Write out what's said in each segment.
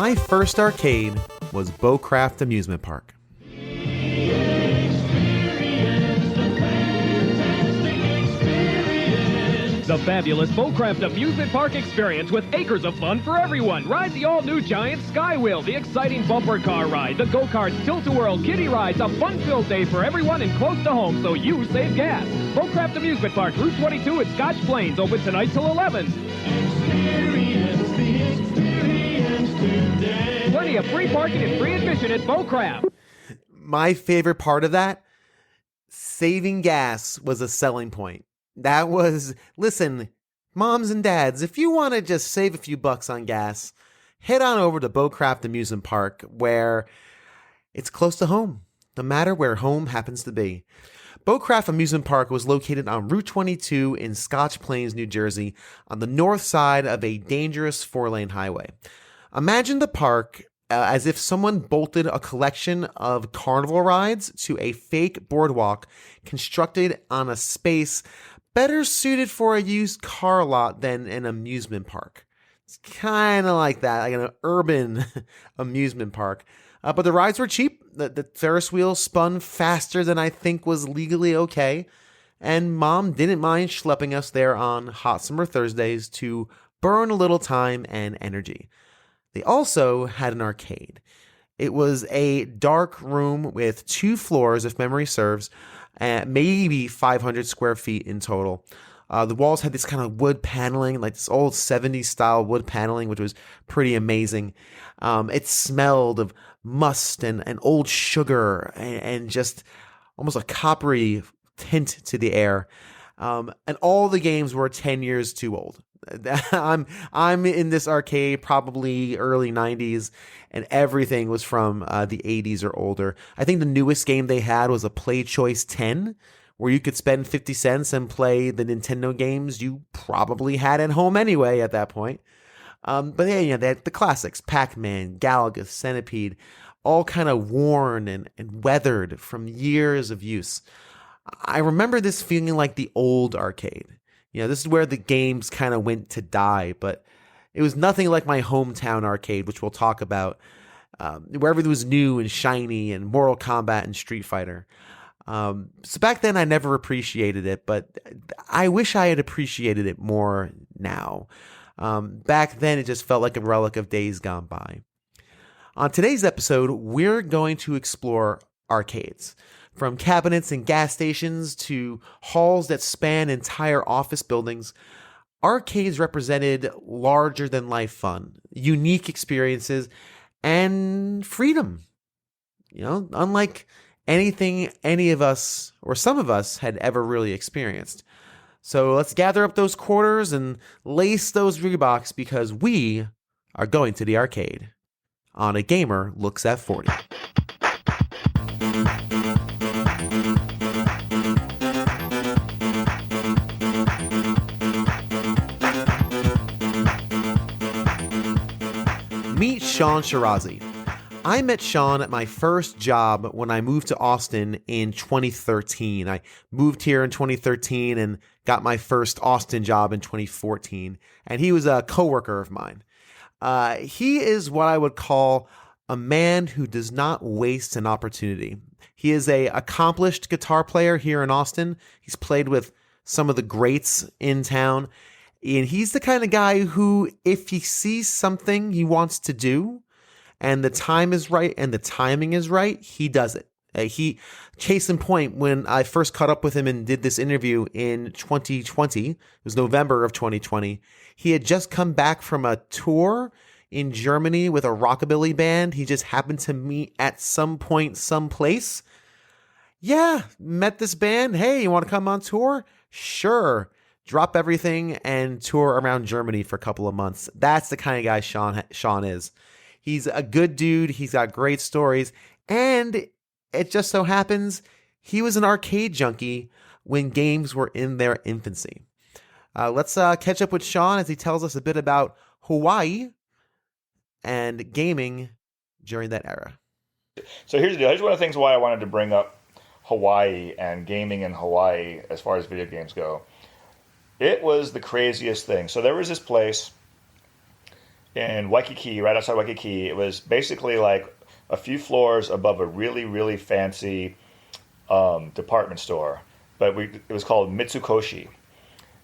My first arcade was Beaucraft Amusement Park. The fabulous Beaucraft Amusement Park experience with acres of fun for everyone. Ride the all-new Giant Skywheel, the exciting bumper car ride, the go-karts, tilt-a-whirl, kiddie rides, a fun-filled day for everyone and close to home so you save gas. Beaucraft Amusement Park, Route 22 at Scotch Plains, open tonight till 11. Experience the experience today. Plenty of free parking and free admission at Beaucraft. My favorite part of that, saving gas was a selling point. That was, listen, moms and dads, if you want to just save a few bucks on gas, head on over to Beaucraft Amusement Park, where it's close to home, no matter where home happens to be. Beaucraft Amusement Park was located on Route 22 in Scotch Plains, New Jersey, on the north side of a dangerous four-lane highway. Imagine the park as if someone bolted a collection of carnival rides to a fake boardwalk constructed on a space better suited for a used car lot than an amusement park. It's kind of like that, like an urban amusement park. But the rides were cheap. The Ferris wheel spun faster than I think was legally okay. And Mom didn't mind schlepping us there on hot summer Thursdays to burn a little time and energy. They also had an arcade. It was a dark room with 2 floors, if memory serves, maybe 500 square feet in total. The walls had this kind of wood paneling, like this old 70s style wood paneling, which was pretty amazing. It smelled of must and old sugar and just almost a coppery tint to the air. And all the games were 10 years too old. I'm in this arcade probably early 90s, and everything was from the 80s or older. I think the newest game they had was a Play Choice 10, where you could spend 50 cents and play the Nintendo games you probably had at home anyway at that point. But yeah, they had the classics, Pac-Man, Galaga, Centipede, all kind of worn and weathered from years of use. I remember this feeling like the old arcade. This is where the games kind of went to die, but it was nothing like my hometown arcade, which we'll talk about, where everything was new and shiny and Mortal Kombat and Street Fighter. So back then I never appreciated it, but I wish I had appreciated it more now. Back then it just felt like a relic of days gone by. On today's episode, we're going to explore arcades. From cabinets and gas stations to halls that span entire office buildings, arcades represented larger-than-life fun, unique experiences, and freedom. Unlike anything any of us, or some of us, had ever really experienced. So let's gather up those quarters and lace those Reeboks, because we are going to the arcade on A Gamer Looks at 40. Meet Shaan Shirazi. I met Shaan at my first job when I moved to Austin in 2013. I moved here in 2013 and got my first Austin job in 2014. And he was a coworker of mine. He is what I would call a man who does not waste an opportunity. He is an accomplished guitar player here in Austin. He's played with some of the greats in town. And he's the kind of guy who, if he sees something he wants to do and the time is right and the timing is right, he does it. Case in point, when I first caught up with him and did this interview in 2020, it was November of 2020, he had just come back from a tour in Germany with a rockabilly band. He just happened to meet at some point, someplace. Yeah, met this band. Hey, you want to come on tour? Sure. Drop everything and tour around Germany for a couple of months. That's the kind of guy Shaan is. He's a good dude. He's got great stories. And it just so happens he was an arcade junkie when games were in their infancy. Let's catch up with Shaan as he tells us a bit about Hawaii and gaming during that era. So here's the deal. Here's one of the things why I wanted to bring up Hawaii and gaming in Hawaii as far as video games go. It was the craziest thing. So there was this place in Waikiki, right outside Waikiki. It was basically like a few floors above a really, really fancy department store. But it was called Mitsukoshi.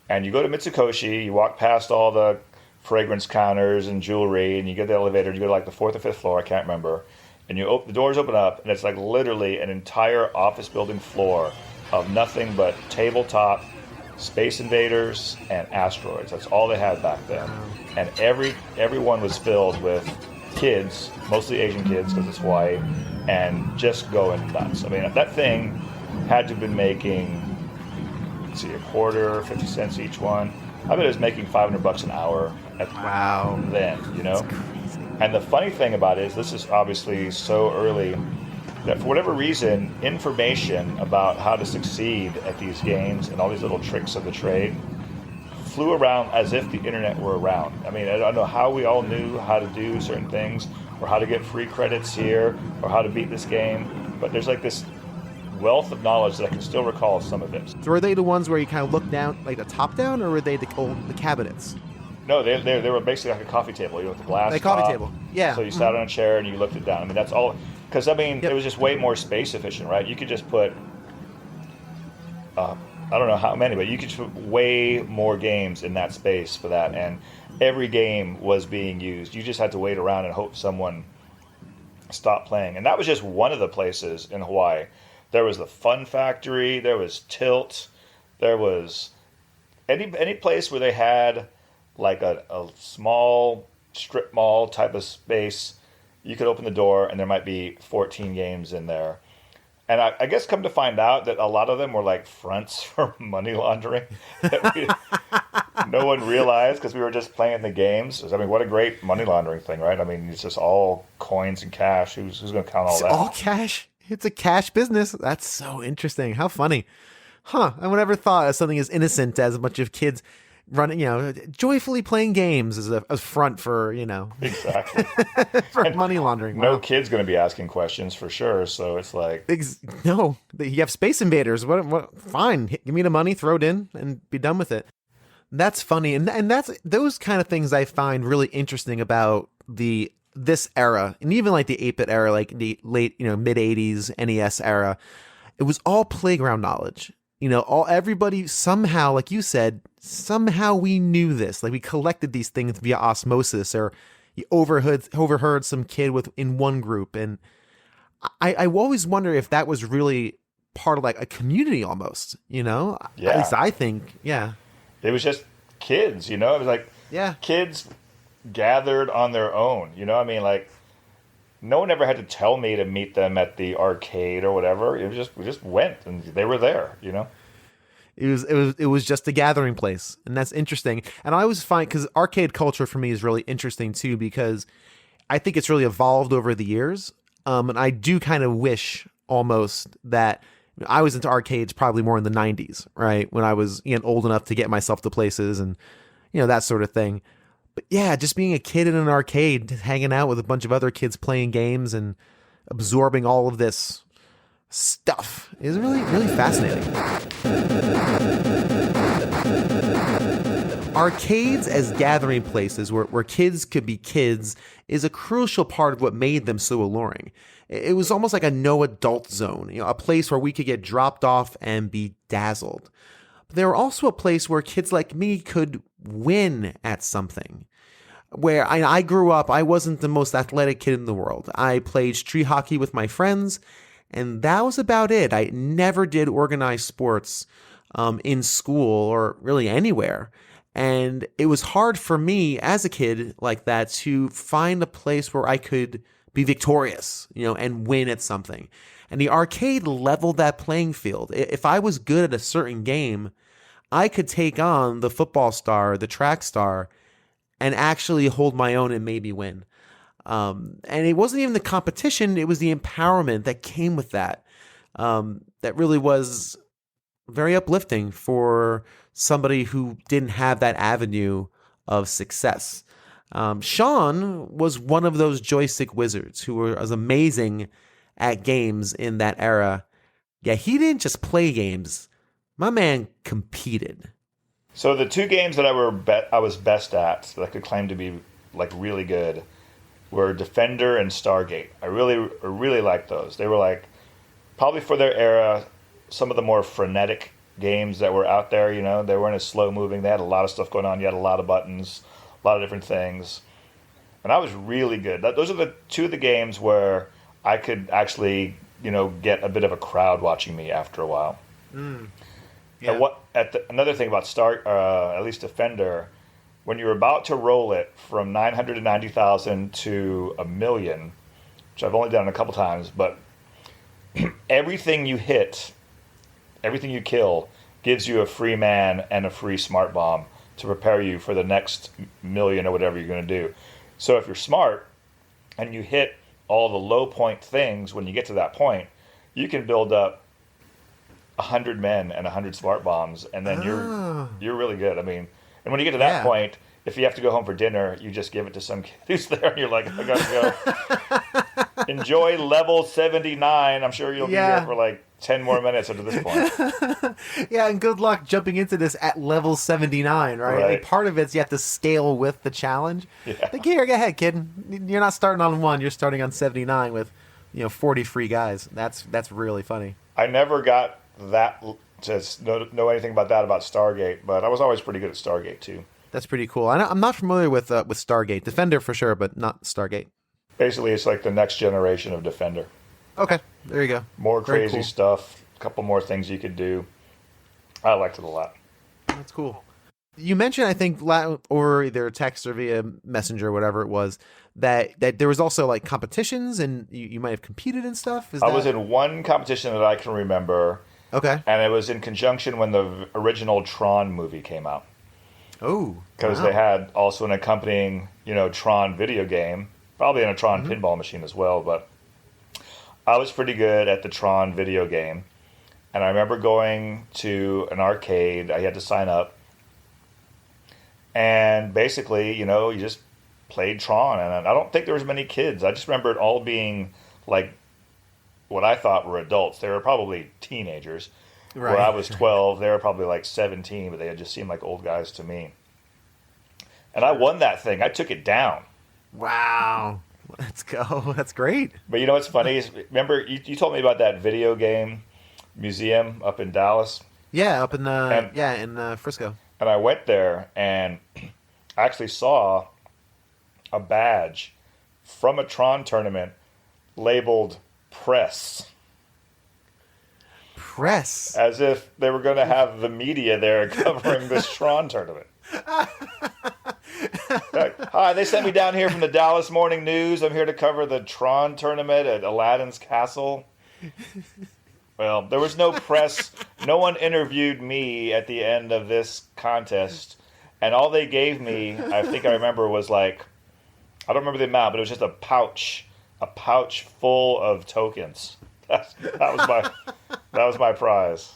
And you go to Mitsukoshi, you walk past all the fragrance counters and jewelry, and you get the elevator, you go to like the fourth or fifth floor, I can't remember. And the doors open up, and it's like literally an entire office building floor of nothing but tabletop Space Invaders and asteroids. That's all they had back then. And everyone was filled with kids, mostly Asian kids because it's Hawaii, and just going nuts. I mean, that thing had to have been making, let's see, a quarter, 50 cents each one. I bet it was making $500 an hour then, you know? And the funny thing about it is this is obviously so early that for whatever reason, information about how to succeed at these games and all these little tricks of the trade flew around as if the internet were around. I mean, I don't know how we all knew how to do certain things or how to get free credits here or how to beat this game, but there's like this wealth of knowledge that I can still recall some of it. So were they the ones where you kind of looked down, like the top down, or were they the cabinets? No, they were basically like a coffee table, you know, with the glass Like top. coffee table, yeah. So you sat on a chair and you looked it down. I mean, that's all. Because, I mean, it was just way more space efficient, right? You could just put, I don't know how many, but you could just put way more games in that space for that. And every game was being used. You just had to wait around and hope someone stopped playing. And that was just one of the places in Hawaii. There was the Fun Factory. There was Tilt. There was any place where they had like a small strip mall type of space. You could open the door and there might be 14 games in there. And I guess come to find out that a lot of them were like fronts for money laundering that no one realized because we were just playing the games. I mean, what a great money laundering thing, right? I mean, it's just all coins and cash. Who's going to count all that? All cash? It's a cash business. That's so interesting. How funny. Huh. I would never thought of something as innocent as a bunch of kids running, joyfully playing games as a front for, Exactly. for money laundering. No Wow. kid's going to be asking questions for sure. So it's like, No, you have Space Invaders. What? Fine. Give me the money, throw it in, and be done with it. That's funny. And that's those kind of things I find really interesting about this era, and even like the 8-bit era, like the late, mid 80s NES era. It was all playground knowledge. Everybody somehow, like you said, somehow we knew this. Like we collected these things via osmosis, or you overheard some kid in one group. And I always wonder if that was really part of like a community almost, Yeah. At least I think, yeah. it was just kids, it was like kids gathered on their own, I mean, like no one ever had to tell me to meet them at the arcade or whatever. We just went and they were there, It was just a gathering place, and that's interesting. And I always find, because arcade culture for me is really interesting too, because I think it's really evolved over the years. And I do kind of wish almost that I was into arcades probably more in the 90s, right? When I was old enough to get myself to places and that sort of thing. But yeah, just being a kid in an arcade, hanging out with a bunch of other kids playing games and absorbing all of this stuff is really, really fascinating. Arcades as gathering places where kids could be kids is a crucial part of what made them so alluring. It was almost like a no adult zone, a place where we could get dropped off and be dazzled. But they were also a place where kids like me could win at something. Where I grew up, I wasn't the most athletic kid in the world. I played street hockey with my friends, and that was about it. I never did organized sports in school or really anywhere. And it was hard for me as a kid like that to find a place where I could be victorious, and win at something. And the arcade leveled that playing field. If I was good at a certain game, I could take on the football star, the track star, and actually hold my own and maybe win. And it wasn't even the competition, it was the empowerment that came with that. That really was very uplifting for somebody who didn't have that avenue of success. Shaan was one of those joystick wizards who was amazing at games in that era. Yeah, he didn't just play games. My man competed. So the two games that I was best at, that I could claim to be like really good were Defender and Stargate. I really liked those. They were like probably for their era some of the more frenetic games that were out there. You know, they weren't as slow moving. They had a lot of stuff going on. You had a lot of buttons, a lot of different things, and I was really good. Those are the two of the games where I could actually, you know, get a bit of a crowd watching me after a while. Yeah. And another thing about at least Defender, when you're about to roll it from 990,000 to 1,000,000, which I've only done a couple times, but everything you hit, everything you kill, gives you a free man and a free smart bomb to prepare you for the next million or whatever you're going to do. So if you're smart and you hit all the low point things when you get to that point, you can build up 100 men and 100 smart bombs, and then you're really good. I mean, and when you get to that point, if you have to go home for dinner, you just give it to some kid who's there, and you're like, I gotta go. Enjoy level 79. I'm sure you'll be here for like 10 more minutes up to this point. Yeah, and good luck jumping into this at level 79, right? Like, part of it's you have to scale with the challenge. Yeah. Like, here, go ahead, kid. You're not starting on 1. You're starting on 79 with, 40 free guys. That's really funny. I never got that to know anything about that about Stargate, but I was always pretty good at Stargate too. That's pretty cool. I'm not familiar with Stargate. Defender for sure, but not Stargate. Basically, it's like the next generation of Defender. Okay, there you go. More crazy stuff, a couple more things you could do. I liked it a lot. That's cool. You mentioned, I think, or either text or via messenger, or whatever it was, that there was also like competitions and you might have competed and stuff. I was in one competition that I can remember. Okay. And it was in conjunction when the original Tron movie came out. Oh. Because they had also an accompanying, Tron video game, probably in a Tron pinball machine as well. But I was pretty good at the Tron video game. And I remember going to an arcade. I had to sign up. And basically, you just played Tron. And I don't think there was many kids. I just remember it all being like what I thought were adults. They were probably teenagers. Right. Where I was 12, they were probably like 17, but they just seemed like old guys to me. And I won that thing. I took it down. Wow. Let's go. That's great. But you know what's funny is, remember, you told me about that video game museum up in Dallas? Yeah, up in in Frisco. And I went there and I actually saw a badge from a Tron tournament labeled Press. Press. As if they were going to have the media there covering this Tron tournament. Like, hi, they sent me down here from the Dallas Morning News. I'm here to cover the Tron tournament at Aladdin's Castle. Well, there was no press. No one interviewed me at the end of this contest. And all they gave me, I think I remember, was like, I don't remember the amount, but it was just a pouch full of tokens. That was my prize.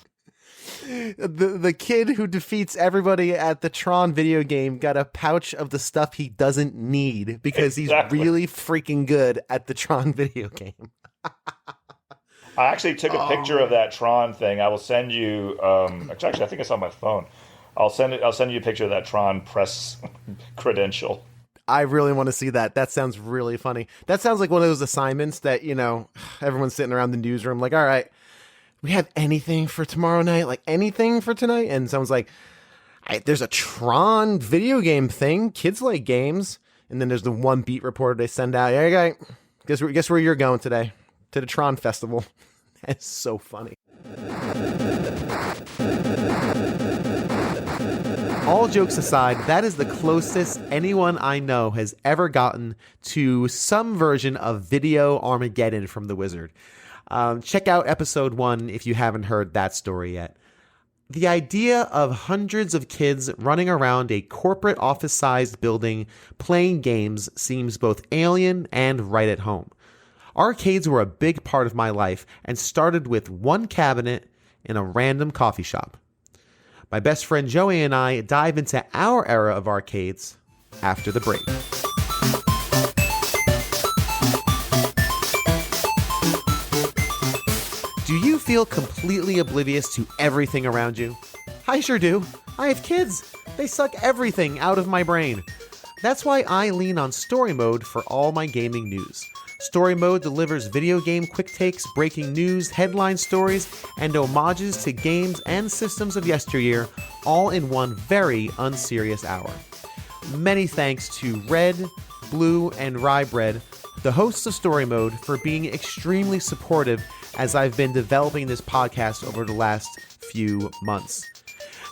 The kid who defeats everybody at the Tron video game got a pouch of the stuff he doesn't need because he's really freaking good at the Tron video game. I actually took a picture of that Tron thing. I will send you. Actually, I think it's on my phone. I'll send you a picture of that Tron press credential. I really want to see that. That sounds really funny. That sounds like one of those assignments that, everyone's sitting around the newsroom like, all right, we have anything for tomorrow night? Like anything for tonight? And someone's like, there's a Tron video game thing. Kids like games. And then there's the one beat reporter they send out. Yeah, guess where you're going today? To the Tron Festival. That's so funny. All jokes aside, that is the closest anyone I know has ever gotten to some version of Video Armageddon from The Wizard. Check out episode 1 if you haven't heard that story yet. The idea of hundreds of kids running around a corporate office-sized building playing games seems both alien and right at home. Arcades were a big part of my life and started with one cabinet in a random coffee shop. My best friend Joey and I dive into our era of arcades after the break. Do you feel completely oblivious to everything around you? I sure do. I have kids. They suck everything out of my brain. That's why I lean on Story Mode for all my gaming news. Story Mode delivers video game quick takes, breaking news, headline stories, and homages to games and systems of yesteryear, all in one very unserious hour. Many thanks to Red, Blue, and Rye Bread, the hosts of Story Mode, for being extremely supportive as I've been developing this podcast over the last few months.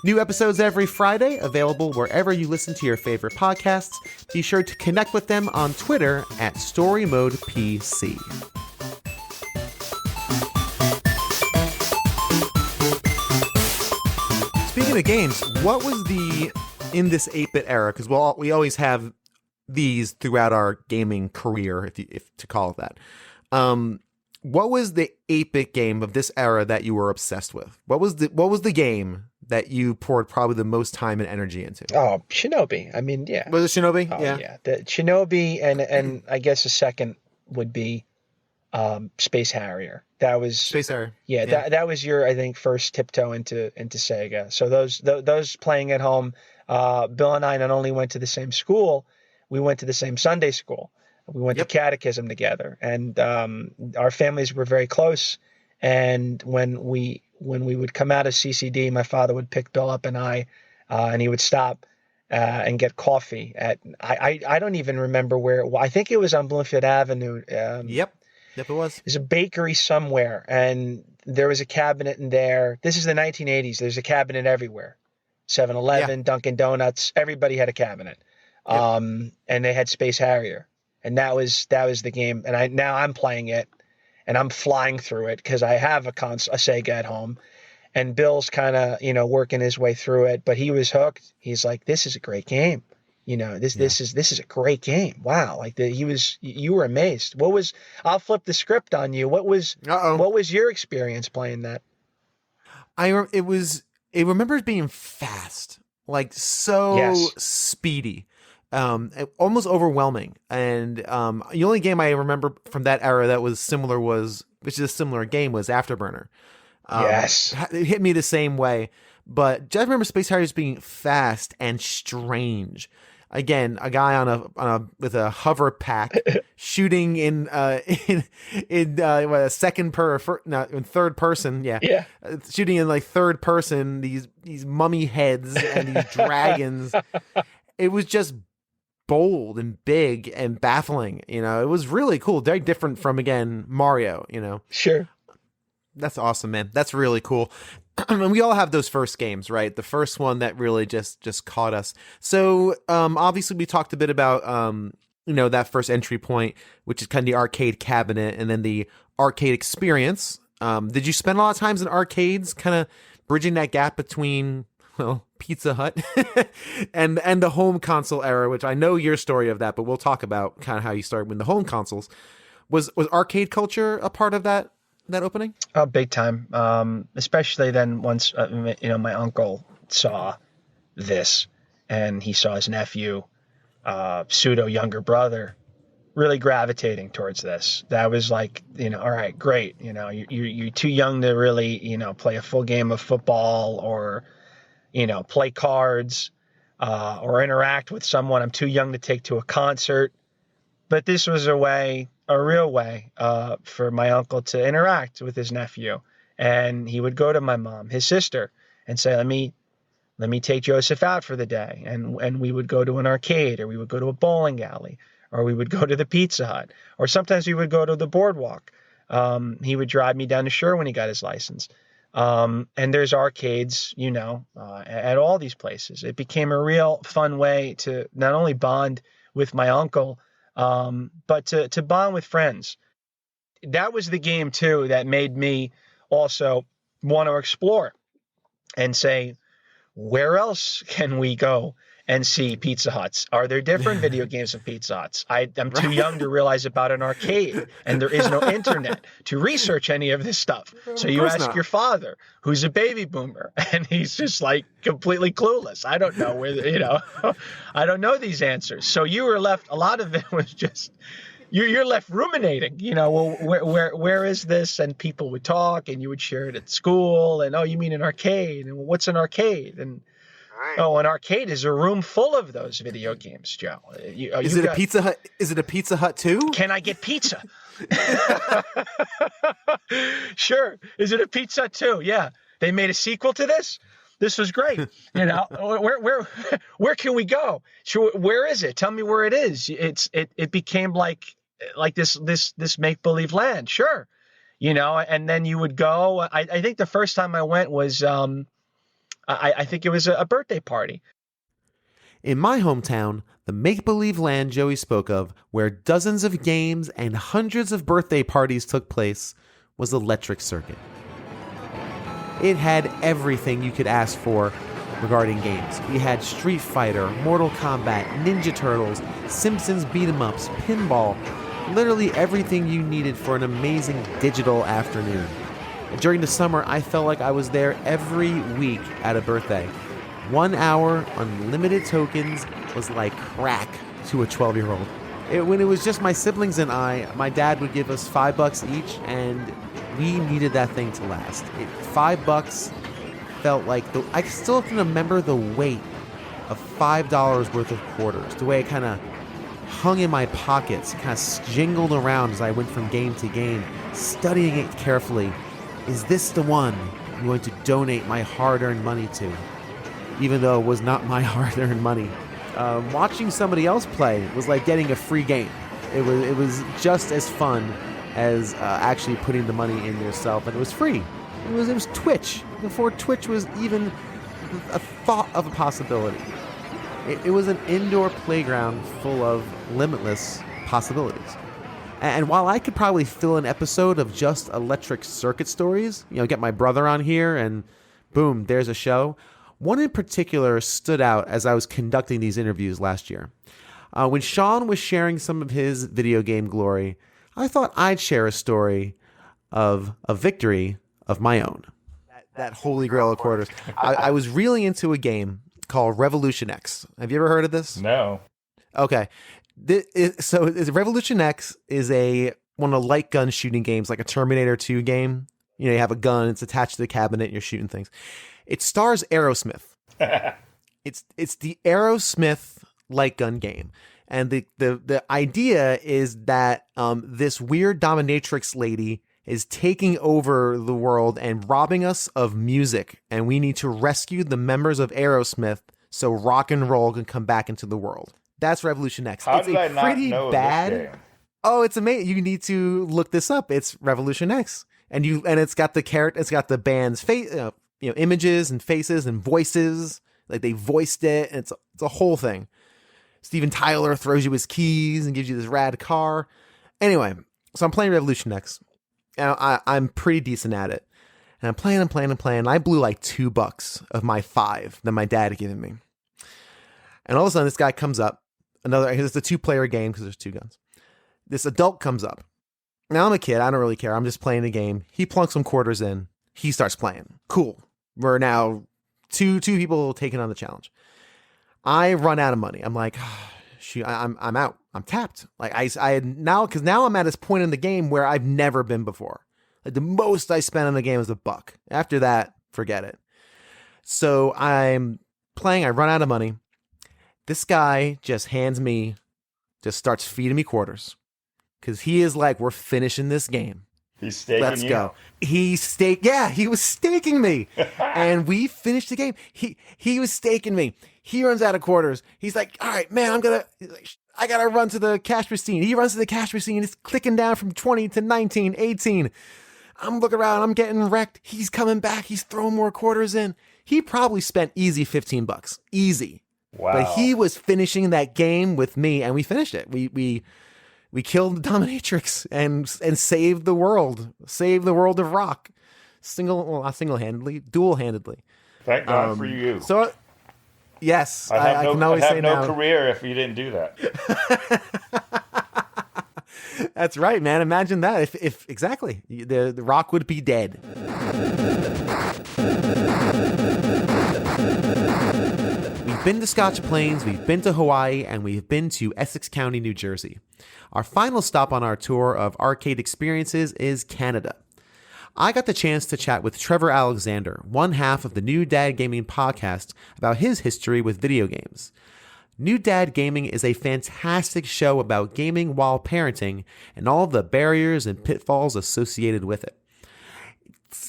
New episodes every Friday, available wherever you listen to your favorite podcasts. Be sure to connect with them on Twitter at StoryModePC. Speaking of games, what was in this 8-bit era, because we always have these throughout our gaming career, if to call it that. What was the 8-bit game of this era that you were obsessed with? What was the game that you poured probably the most time and energy into? Oh, Shinobi. I mean, yeah. Was it Shinobi? Oh, yeah. The Shinobi, and I guess a second would be Space Harrier. That was Space Harrier. Yeah. That was your, I think, first tiptoe into Sega. So those playing at home, Bill and I not only went to the same school, we went to the same Sunday school. We went to catechism together, and our families were very close. And when we would come out of CCD, my father would pick Bill up and I, and he would stop and get coffee at, I don't even remember where. I think it was on Bloomfield Avenue. Yep, it was. There's a bakery somewhere, and there was a cabinet in there. This is the 1980s. There's a cabinet everywhere. 7-Eleven, Dunkin' Donuts, everybody had a cabinet. And they had Space Harrier. And that was the game. And now I'm playing it, and I'm flying through it because I have a Sega at home. And Bill's kind of, working his way through it, but he was hooked. He's like, "This is a great game. This is a great game. Wow!" Like you were amazed. I'll flip the script on you. What was your experience playing that? It remembers being fast, like so speedy. Almost overwhelming. And the only game I remember from that era that was similar which is a similar game, was Afterburner. Yes. It hit me the same way. But just remember Space Harrier being fast and strange. Again, a guy with a hover pack shooting in third person. Yeah. Shooting in like third person, these mummy heads and these dragons. It was just bold and big and baffling. It was really cool. Very different from, again, Mario. Sure. That's awesome, man. That's really cool. And we all have those first games, right? The first one that really just caught us. So obviously we talked a bit about that first entry point, which is kind of the arcade cabinet, and then the arcade experience. Did you spend a lot of times in arcades, kind of bridging that gap between Pizza Hut and the home console era, which I know your story of that, but we'll talk about kind of how you started with the home consoles. Was arcade culture a part of that opening? Oh, big time. Especially then once, my uncle saw this, and he saw his nephew, pseudo younger brother, really gravitating towards this. That was like, all right, great. You're too young to really, play a full game of football or, play cards, or interact with someone. I'm too young to take to a concert. But this was a real way, for my uncle to interact with his nephew. And he would go to my mom, his sister, and say, let me take Joseph out for the day. And we would go to an arcade, or we would go to a bowling alley, or we would go to the Pizza Hut, or sometimes we would go to the boardwalk. He would drive me down to Shore when he got his license. And there's arcades, at all these places. It became a real fun way to not only bond with my uncle, but to bond with friends. That was the game too that made me also want to explore and say, where else can we go and see Pizza Huts? Are there different video games of Pizza Huts? I'm too young to realize about an arcade, and there is no internet to research any of this stuff. So you ask your father, who's a baby boomer, and he's just like completely clueless. I don't know I don't know these answers. So you were left, a lot of it was just, you're left ruminating, well, where is this? And people would talk, and you would share it at school, and, oh, you mean an arcade? And what's an arcade? And Oh, an arcade is a room full of those video games, Joe. Is it a Pizza Hut? Is it a Pizza Hut too? Can I get pizza? Sure. Is it a Pizza Hut too? Yeah. They made a sequel to this. This was great. You know, where can we go? Sure. Where is it? Tell me where it is. It became like this make believe land. Sure. You know, and then you would go. I think the first time I went was I think it was a birthday party. In my hometown, the make-believe land Joey spoke of, where dozens of games and hundreds of birthday parties took place, was Electric Circuit. It had everything you could ask for regarding games. We had Street Fighter, Mortal Kombat, Ninja Turtles, Simpsons beat-em-ups, pinball, literally everything you needed for an amazing digital afternoon. During the summer, I felt like I was there every week at a birthday. 1 hour, unlimited tokens was like crack to a 12-year-old. When it was just my siblings and I, my dad would give us $5 each, and we needed that thing to last. $5 felt like I still can remember the weight of $5 worth of quarters. The way it kind of hung in my pockets, kind of jingled around as I went from game to game, studying it carefully. Is this the one I'm going to donate my hard-earned money to? Even though it was not my hard-earned money. Watching somebody else play was like getting a free game. It was just as fun as actually putting the money in yourself, and it was free. It was Twitch before Twitch was even a thought of a possibility. It was an indoor playground full of limitless possibilities. And while I could probably fill an episode of just Electric Circuit stories, get my brother on here and boom, there's a show. One in particular stood out as I was conducting these interviews last year. When Shaan was sharing some of his video game glory, I thought I'd share a story of a victory of my own. That holy grail of quarters. I was really into a game called Revolution X. Have you ever heard of this? No. Okay. So Revolution X is one of the light gun shooting games, like a Terminator 2 game. You have a gun, it's attached to the cabinet, and you're shooting things. It stars Aerosmith. It's the Aerosmith light gun game. And the idea is that this weird dominatrix lady is taking over the world and robbing us of music. And we need to rescue the members of Aerosmith so rock and roll can come back into the world. That's Revolution X. How it's did a I not pretty know bad. this game? Oh, it's amazing. You need to look this up. It's Revolution X. And it's got the band's face, images and faces and voices. Like they voiced it, and it's a whole thing. Steven Tyler throws you his keys and gives you this rad car. Anyway, so I'm playing Revolution X. And I'm pretty decent at it. And I'm playing. I blew like $2 of my $5 that my dad had given me. And all of a sudden, this guy comes up. It's a 2-player game because there's 2 guns. This adult comes up. Now, I'm a kid. I don't really care. I'm just playing the game. He plunks some quarters in. He starts playing. Cool. We're now two people taking on the challenge. I run out of money. I'm like, shoot, I'm out. I'm tapped. Like because now I'm at this point in the game where I've never been before. Like the most I spent on the game is $1. After that, forget it. So I'm playing. I run out of money. This guy just starts feeding me quarters. Because he is like, we're finishing this game. He's staking Let's you. go. He was staking me. And we finished the game. He was staking me. He runs out of quarters. He's like, all right, man, I gotta run to the cash machine. He runs to the cash machine. It's clicking down from 20 to 19, 18. I'm looking around. I'm getting wrecked. He's coming back. He's throwing more quarters in. He probably spent easy $15. Easy. Wow. But he was finishing that game with me, and we finished it. We killed the dominatrix and saved the world of rock. Not single-handedly, dual-handedly. Thank God for you. So, yes, I can always say now. I have no career if you didn't do that. That's right, man. Imagine that. If exactly, the rock would be dead. We've been to Scotch Plains, we've been to Hawaii, and we've been to Essex County, New Jersey. Our final stop on our tour of arcade experiences is Canada. I got the chance to chat with Trevor Alexander, one half of the New Dad Gaming podcast, about his history with video games. New Dad Gaming is a fantastic show about gaming while parenting and all the barriers and pitfalls associated with it.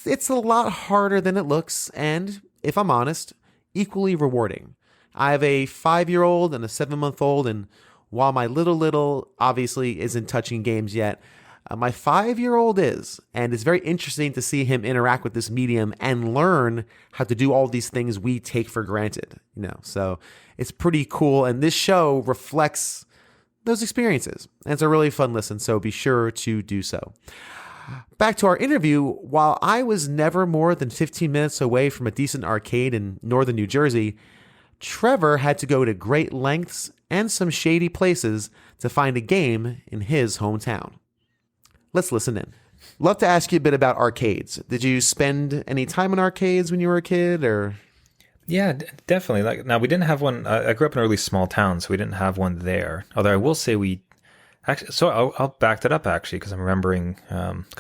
It's a lot harder than it looks, and, if I'm honest, equally rewarding. I have a 5-year-old and a 7-month-old, and while my little obviously isn't touching games yet, my 5-year-old is, and it's very interesting to see him interact with this medium and learn how to do all these things we take for granted. So it's pretty cool, and this show reflects those experiences, and it's a really fun listen. So be sure to do so. Back to our interview. While I was never more than 15 minutes away from a decent arcade in northern New Jersey, Trevor had to go to great lengths and some shady places to find a game in his hometown. Let's listen in. Love to ask you a bit about arcades. Did you spend any time in arcades when you were a kid, or? Yeah, definitely. Now, we didn't have one. I grew up in a really small town, so we didn't have one there. Although I will say we actually. So I'll back that up actually, because I'm remembering. It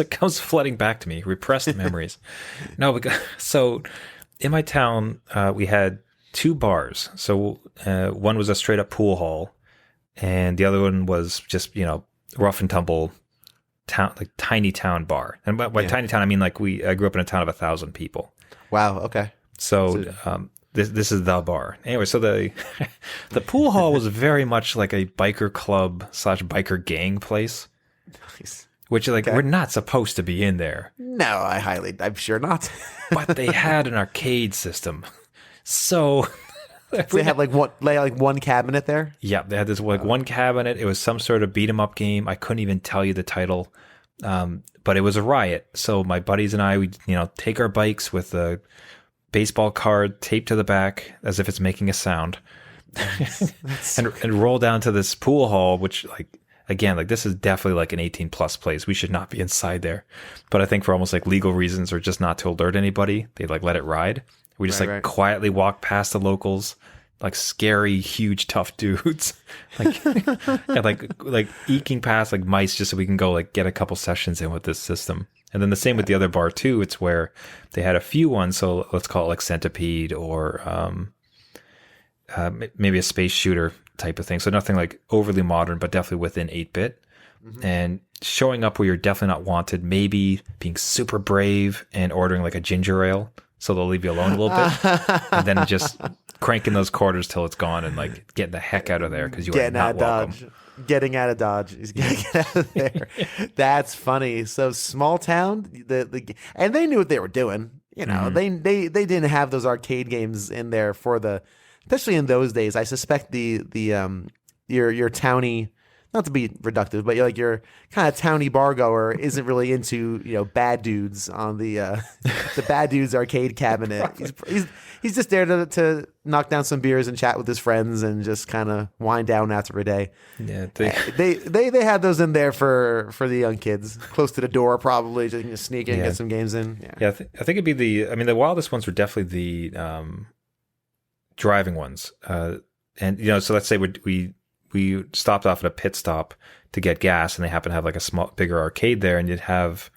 comes flooding back to me. Repressed memories. No, so in my town we had 2 bars. So one was a straight up pool hall, and the other one was just rough and tumble town, like tiny town bar. And by tiny town, I mean I grew up in a town of 1,000 people. Wow. Okay. So this is the bar. Anyway, so the pool hall was very much like a biker club / biker gang place. Nice. Which we're not supposed to be in there. No, I'm sure not. But they had an arcade system. So they had one cabinet there? Yeah, they had this one cabinet. It was some sort of beat 'em up game. I couldn't even tell you the title. But it was a riot. So my buddies and I, we take our bikes with a baseball card taped to the back as if it's making a sound, and roll down to this pool hall, which this is definitely an 18+ place. We should not be inside there. But I think for almost legal reasons or just not to alert anybody, they let it ride. We just quietly walk past the locals, scary, huge, tough dudes, eking past mice just so we can go get a couple sessions in with this system. And then the same with the other bar too. It's where they had a few ones. So let's call it Centipede or maybe a space shooter type of thing. So nothing overly modern, but definitely within 8-bit. Mm-hmm. And showing up where you're definitely not wanted, maybe being super brave and ordering a ginger ale. So they'll leave you alone a little bit, and then just cranking those quarters till it's gone, and getting the heck out of there because you are not welcome. Getting out of Dodge. He's gonna get out of there. That's funny. So small town, and they knew what they were doing. Mm-hmm. They didn't have those arcade games in there especially in those days. I suspect your townie. Not to be reductive, but your kind of towny bar goer isn't really into bad dudes on the bad dudes arcade cabinet. He's just there to knock down some beers and chat with his friends and just kind of wind down after a day. Yeah, they had those in there for the young kids, close to the door probably, just sneak in and get some games in. Yeah, I think it'd be the wildest ones were definitely the driving ones, and so let's say we stopped off at a pit stop to get gas, and they happen to have a bigger arcade there, and you'd have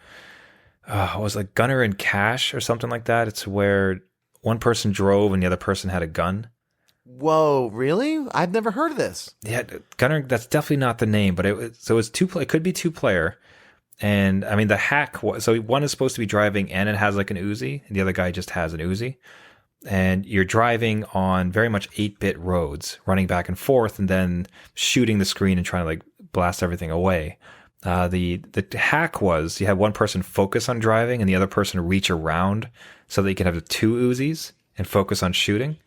it was Gunner and Cash or something like that. It's where one person drove and the other person had a gun. Whoa, really? I've never heard of this. Yeah, Gunner. That's definitely not the name, but it was it could be 2-player, and I mean the hack. So one is supposed to be driving, and it has an Uzi, and the other guy just has an Uzi. And you're driving on very much 8-bit roads, running back and forth, and then shooting the screen and trying to blast everything away. The hack was you had one person focus on driving and the other person reach around so that you could have the 2 Uzis and focus on shooting.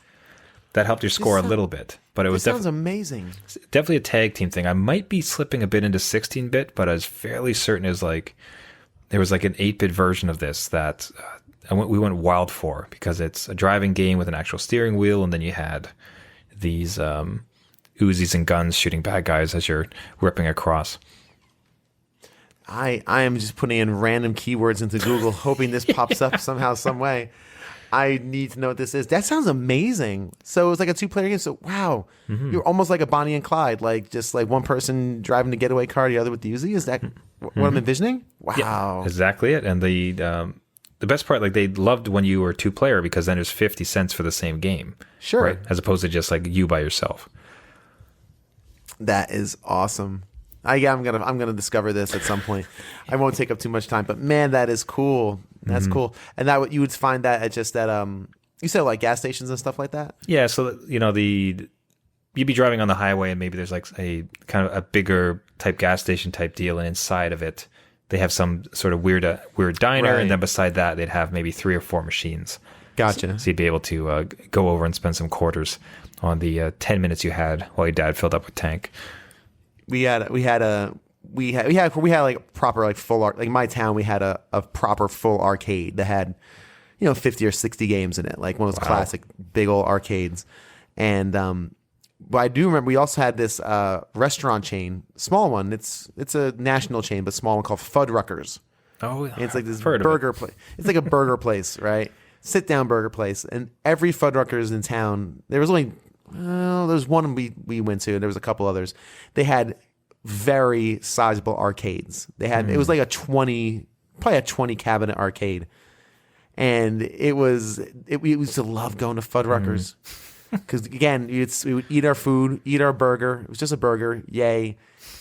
That helped your score a little bit, but it was sounds amazing. Definitely a tag team thing. I might be slipping a bit into 16-bit, but I was fairly certain it was there was an 8-bit version of this that. We went wild for because it's a driving game with an actual steering wheel, and then you had these Uzis and guns shooting bad guys as you're ripping across. I am just putting in random keywords into Google, hoping this pops up somehow, some way. I need to know what this is. That sounds amazing. So it was like a 2-player game. So wow, you're almost like a Bonnie and Clyde, like just like one person driving the getaway car, the other with the Uzi. Is that what I'm envisioning? Wow, Yeah, exactly it. And the best part, like they loved when you were 2-player because then there's 50 cents for the same game, sure, right? As opposed to just like you by yourself. That is awesome. I'm gonna discover this at some point. I won't take up too much time, but man, that is cool. That's cool. And that you would find that at just at you said like gas stations and stuff like that. Yeah, so you'd be driving on the highway and maybe there's like a kind of a bigger type gas station type deal, and inside of it they have some sort of weird diner, Right. and then beside that they'd have maybe 3 or 4 machines. Gotcha. So you'd be able to go over and spend some quarters on the 10 minutes you had while your dad filled up with tank. We had like proper like full like my town. We had a proper full arcade that had 50 or 60 games in it, like one of those classic big old arcades. And but I do remember we also had this restaurant chain, small one. It's a national chain, but small one called Fuddruckers. Oh, And it's like this heard of burger place. It's like a burger place, right? Sit down burger place. And every Fuddruckers in town, there was only there's one we went to, and there was a couple others. They had very sizable arcades. They had it was like probably a 20 cabinet arcade, and we used to love going to Fuddruckers because again we would eat our food, eat our burger. It was just a burger, yay,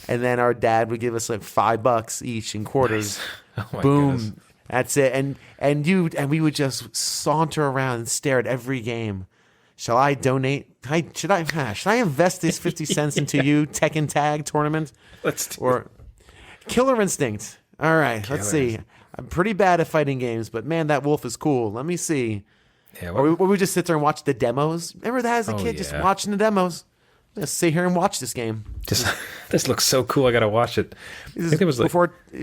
and then our dad would give us like $5 each in quarters. Oh my Boom. goodness. That's it. And we would just saunter around and stare at every game. Shall I donate? Should I invest this 50 cents into you Tekken Tag tournament? Let's do Or Killer Instinct. All right, let's see. I'm pretty bad at fighting games, but man, that wolf is cool. Let me see. Yeah, Or we just sit there and watch the demos. Remember that as a kid, just yeah. watching the demos. Just sit here and watch this game. this looks so cool. I gotta watch it. I think it was like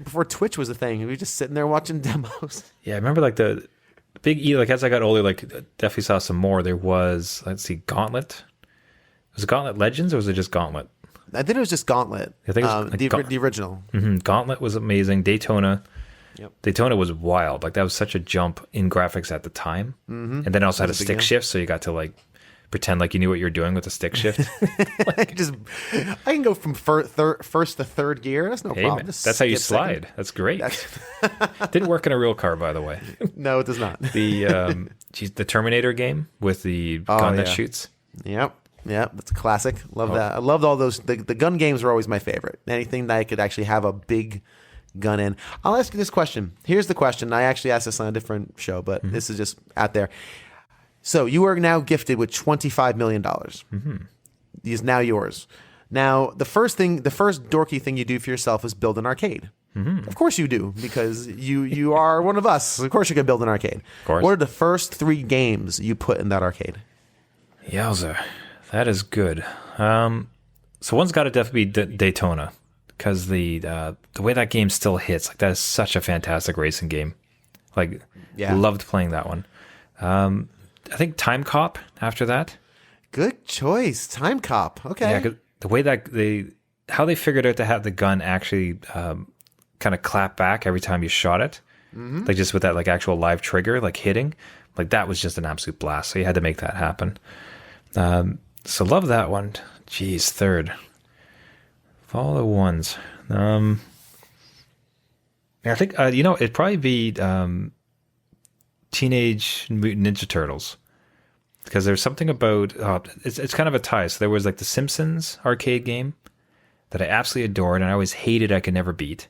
before Twitch was a thing. We were just sitting there watching demos. Yeah, I remember like the big E. Like as I got older, like definitely saw some more. There was Gauntlet. Was it Gauntlet Legends or was it just Gauntlet? I think it was just Gauntlet. I think it was the original. Gauntlet was amazing. Daytona. Yep. Daytona was wild. Like that was such a jump in graphics at the time. And then it also had a was a big stick deal. shift, so you got to like pretend like you knew what you were doing with the stick shift. I can go from first to third gear. That's no Hey, problem. man, Just that's how you skip slide. second. That's great. Didn't work in a real car, by the way. No, it does not. The Terminator game with the gun that yeah. shoots. Yep. That's a classic. Love that. I loved all those. The gun games were always my favorite. Anything that I could actually have a big gun in. I'll ask you this question. Here's the question. I actually asked this on a different show, but this is just out there. So you are now gifted with $25 million. It is now yours. Now, the first dorky thing you do for yourself is build an arcade. Of course you do, because you are one of us. Of course you're going to build an arcade. Of course. What are the first 3 games you put in that arcade? Yowza. That is good. So one's got to definitely be Daytona, because the way that game still hits, like that is such a fantastic racing game. Like, Yeah. loved playing that one. I think Time Cop after that. Good choice. Time Cop. Okay. Yeah, 'cause the way that how they figured out to have the gun actually kind of clap back every time you shot it, like just with that like actual live trigger, like hitting, like that was just an absolute blast. So you had to make that happen. So love that one. Jeez, third. Of all the ones, I think it'd probably be Teenage Mutant Ninja Turtles. Because there's something about it's kind of a tie. So there was like the Simpsons arcade game that I absolutely adored, and I always hated I could never beat.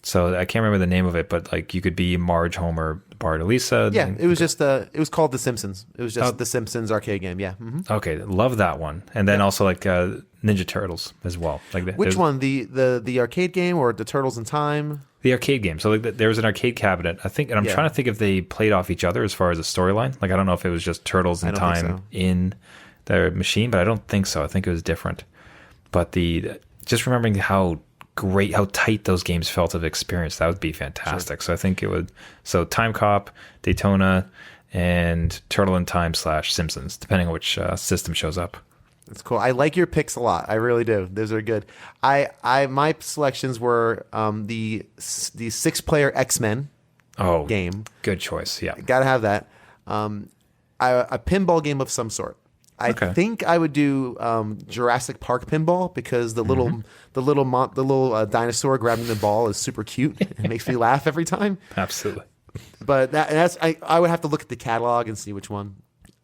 So I can't remember the name of it, but like you could be Marge, Homer, Bart, Lisa. Yeah, it was just it was called The Simpsons. It was just the Simpsons arcade game. Yeah. Okay, love that one, and then also like Ninja Turtles as well. Like Which one? The arcade game or the Turtles in Time? The arcade game. So like there was an arcade cabinet, I think, and I'm Yeah. trying to think if they played off each other as far as the storyline. Like I don't know if it was just Turtles in I don't think Time so. in their machine, but I don't think so. I think it was different. But just remembering how tight those games felt of experience, that would be fantastic. So I think it would. So Time Cop, Daytona, and Turtle in Time / Simpsons, depending on which system shows up. That's cool. I like your picks a lot. I really do. Those are good. My selections were the 6-player X-Men Oh, game. good choice. Yeah. Gotta have that. A pinball game of some sort. I think I would do Jurassic Park pinball because the little dinosaur grabbing the ball is super cute. It makes me laugh every time. Absolutely. But I would have to look at the catalog and see which one.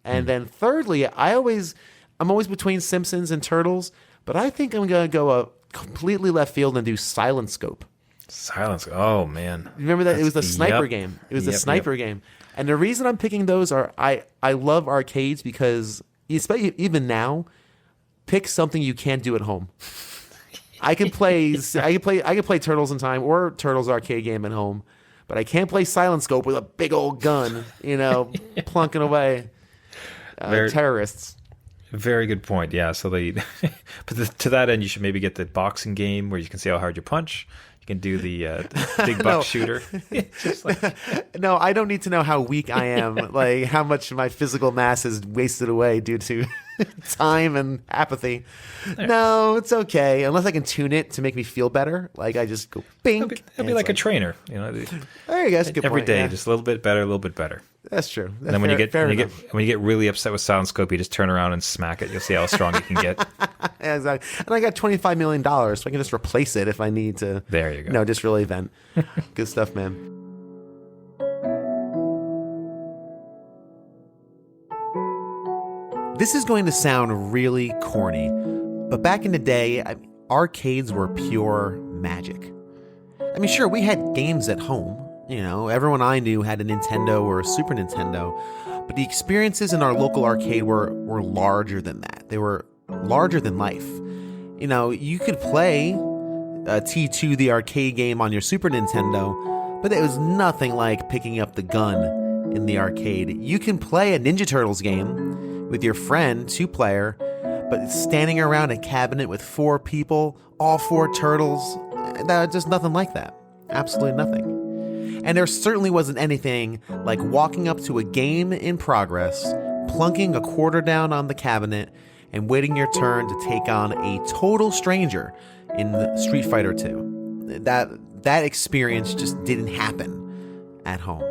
And then thirdly, I'm always between Simpsons and Turtles, but I think I'm gonna go a completely left field and do Silent Scope. Silence. Oh man. Remember that? It was the sniper game. It was the sniper game. And the reason I'm picking those are I love arcades because especially even now, pick something you can't do at home. I can play Turtles in Time or Turtles arcade game at home, but I can't play Silent Scope with a big old gun, plunking away terrorists. Very good point. Yeah. So but to that end, you should maybe get the boxing game where you can see how hard you punch. You can do the big buck shooter. Just No, I don't need to know how weak I am, like how much my physical mass is wasted away due to time and apathy. No, it's okay. Unless I can tune it to make me feel better. Like I just go bink. It'll be like a trainer. There you go. That's a good every point, day, yeah. just a little bit better, a little bit better. That's true. And then when you get really upset with Silent Scope, you just turn around and smack it. You'll see how strong you can get. Yeah, exactly. And I got $25 million, so I can just replace it if I need to. There you go. Just really vent. Good stuff, man. This is going to sound really corny, but back in the day, arcades were pure magic. I mean, sure, we had games at home. Everyone I knew had a Nintendo or a Super Nintendo, but the experiences in our local arcade were larger than that. They were larger than life. You could play T2, the arcade game, on your Super Nintendo, but it was nothing like picking up the gun in the arcade. You can play a Ninja Turtles game with your friend, 2-player, but standing around a cabinet with 4 people, all 4 turtles, just nothing like that. Absolutely nothing. And there certainly wasn't anything like walking up to a game in progress, plunking a quarter down on the cabinet, and waiting your turn to take on a total stranger in Street Fighter 2. That experience just didn't happen at home.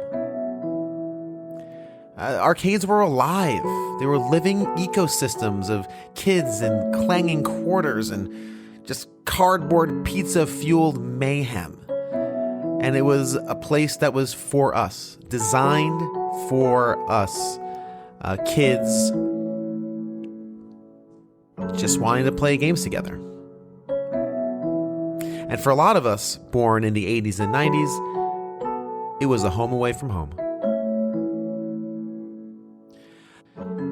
Arcades were alive. They were living ecosystems of kids and clanging quarters and just cardboard pizza-fueled mayhem. And it was a place that was for us, designed for us, kids just wanting to play games together. And for a lot of us, born in the 80s and 90s, it was a home away from home.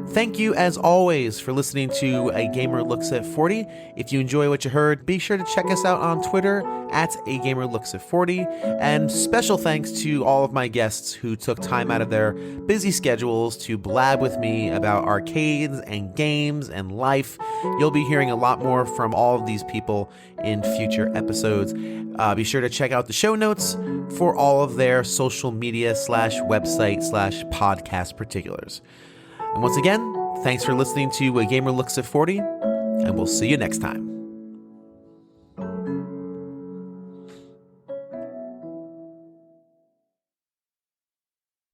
Thank you, as always, for listening to A Gamer Looks at 40. If you enjoy what you heard, be sure to check us out on Twitter at A Gamer Looks at 40. And special thanks to all of my guests who took time out of their busy schedules to blab with me about arcades and games and life. You'll be hearing a lot more from all of these people in future episodes. Be sure to check out the show notes for all of their social media /website/podcast particulars. And once again, thanks for listening to A Gamer Looks at 40, and we'll see you next time.